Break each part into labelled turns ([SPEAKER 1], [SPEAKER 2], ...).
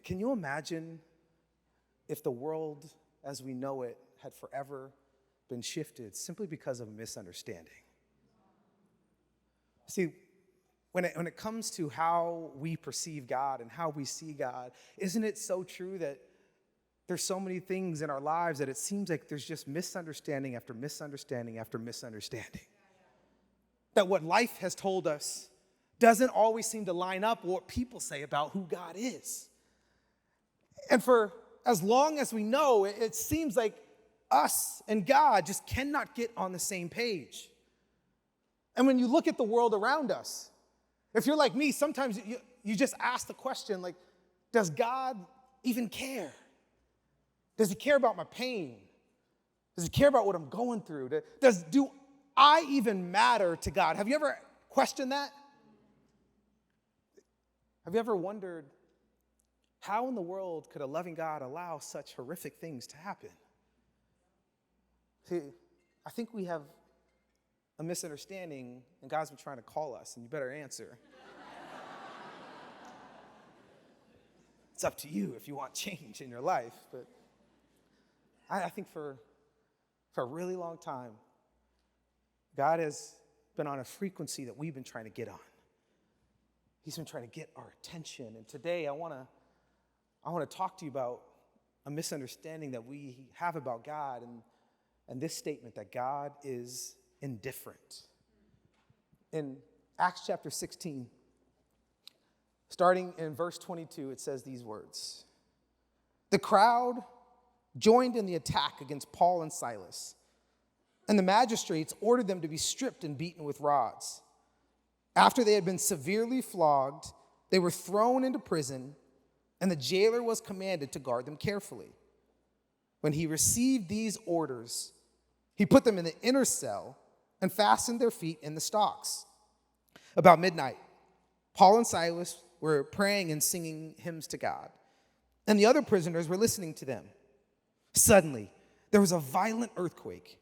[SPEAKER 1] Can you imagine if the world as we know it had forever been shifted simply because of a misunderstanding? See, when it comes to how we perceive God and how we see God, isn't it so true that there's so many things in our lives that it seems like there's just misunderstanding after misunderstanding after misunderstanding? That what life has told us doesn't always seem to line up with what people say about who God is. And for as long as we know, it seems like us and God just cannot get on the same page. And when you look at the world around us, if you're like me, sometimes you just ask the question, like, does God even care? Does he care about my pain? Does he care about what I'm going through? Do I even matter to God? Have you ever questioned that? Have you ever wondered, how in the world could a loving God allow such horrific things to happen? See, I think we have a misunderstanding, and God's been trying to call us, and you better answer. It's up to you if you want change in your life, but I think for a really long time, God has been on a frequency that we've been trying to get on. He's been trying to get our attention, and today I want to talk to you about a misunderstanding that we have about God and this statement that God is indifferent. In Acts chapter 16, starting in verse 22, it says these words: "The crowd joined in the attack against Paul and Silas, and the magistrates ordered them to be stripped and beaten with rods. After they had been severely flogged, they were thrown into prison, and the jailer was commanded to guard them carefully. When he received these orders, he put them in the inner cell and fastened their feet in the stocks. About midnight, Paul and Silas were praying and singing hymns to God, and the other prisoners were listening to them. Suddenly, there was a violent earthquake.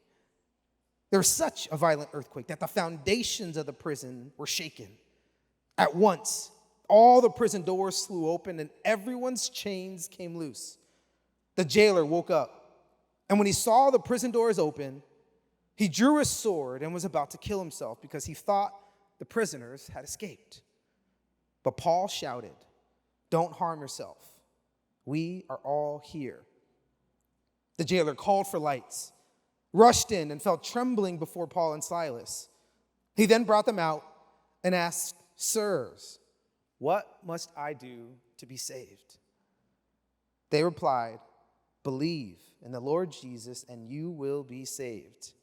[SPEAKER 1] There was such a violent earthquake that the foundations of the prison were shaken. At once, all the prison doors flew open and everyone's chains came loose. The jailer woke up, and when he saw the prison doors open, he drew his sword and was about to kill himself because he thought the prisoners had escaped. But Paul shouted, 'Don't harm yourself. We are all here.' The jailer called for lights, rushed in, and fell trembling before Paul and Silas. He then brought them out and asked, 'Sirs, what must I do to be saved?' They replied, 'Believe in the Lord Jesus, and you will be saved,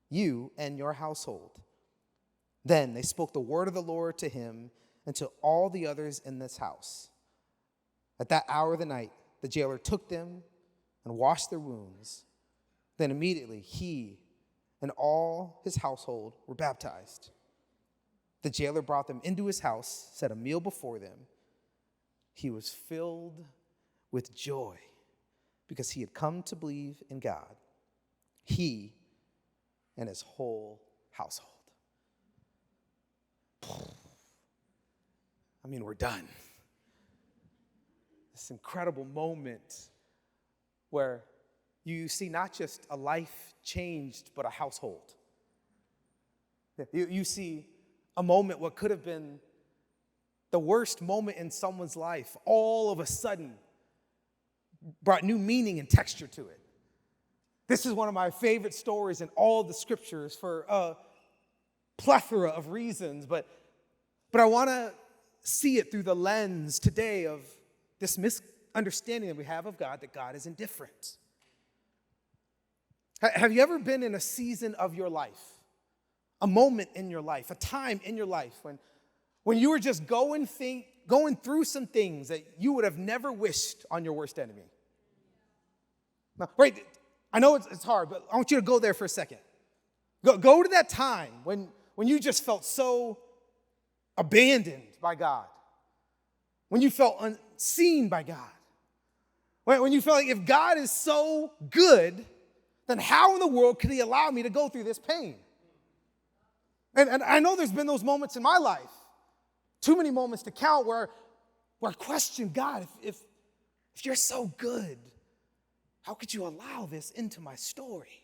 [SPEAKER 1] you and your household.' Then they spoke the word of the Lord to him and to all the others in this house. At that hour of the night, the jailer took them and washed their wounds. Then immediately he and all his household were baptized. The jailer brought them into his house, set a meal before them. He was filled with joy because he had come to believe in God, he and his whole household." I mean, we're done. This incredible moment where you see not just a life changed, but a household. You see a moment, what could have been the worst moment in someone's life, all of a sudden brought new meaning and texture to it. This is one of my favorite stories in all of the scriptures for a plethora of reasons, but I want to see it through the lens today of this misunderstanding that we have of God, that God is indifferent. Have you ever been in a season of your life, a moment in your life, a time in your life when you were just going through some things that you would have never wished on your worst enemy? Now, right, I know it's hard, but I want you to go there for a second. Go to that time when you just felt so abandoned by God, when you felt unseen by God, when you felt like if God is so good, then how in the world could he allow me to go through this pain? And I know there's been those moments in my life, too many moments to count, where I question God, if you're so good, how could you allow this into my story?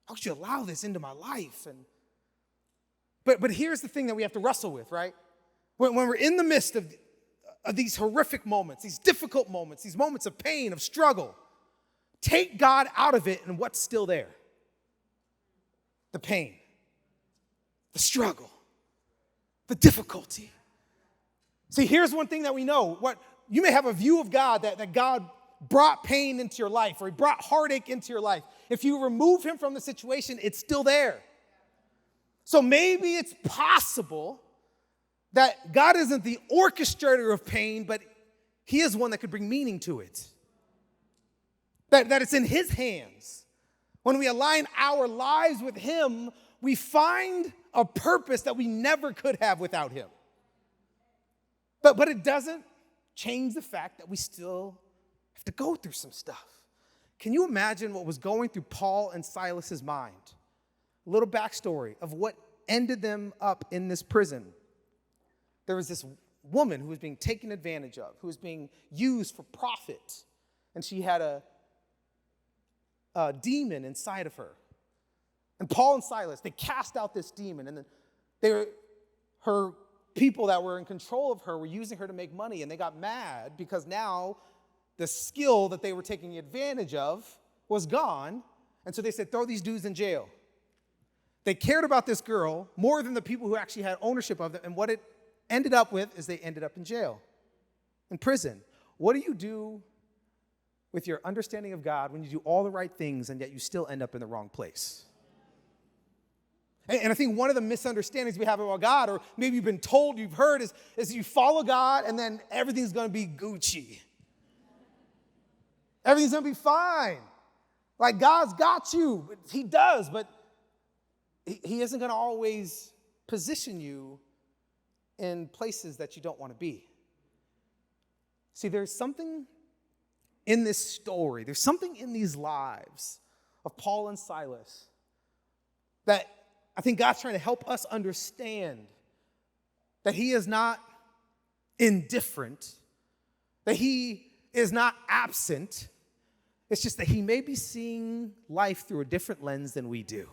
[SPEAKER 1] How could you allow this into my life? But here's the thing that we have to wrestle with, right? When we're in the midst of these horrific moments, these difficult moments, these moments of pain, of struggle, take God out of it, and what's still there? The pain, the struggle, the difficulty. See, here's one thing that we know. You may have a view of God that God brought pain into your life, or he brought heartache into your life. If you remove him from the situation, it's still there. So maybe it's possible that God isn't the orchestrator of pain, but he is one that could bring meaning to it. That it's in his hands. When we align our lives with him, we find a purpose that we never could have without him. But it doesn't change the fact that we still have to go through some stuff. Can you imagine what was going through Paul and Silas's mind? A little backstory of what ended them up in this prison. There was this woman who was being taken advantage of, who was being used for profit. And she had a demon inside of her. And Paul and Silas, they cast out this demon. And then her people that were in control of her were using her to make money. And they got mad because now the skill that they were taking advantage of was gone. And so they said, throw these dudes in jail. They cared about this girl more than the people who actually had ownership of them. And what it ended up with is they ended up in jail, in prison. What do you do with your understanding of God when you do all the right things and yet you still end up in the wrong place? And I think one of the misunderstandings we have about God, or maybe you've been told, you've heard, is you follow God and then everything's going to be Gucci. Everything's going to be fine. Like, God's got you. He does, but he isn't going to always position you in places that you don't want to be. See, there's something in this story, there's something in these lives of Paul and Silas that I think God's trying to help us understand that he is not indifferent, that he is not absent. It's just that he may be seeing life through a different lens than we do.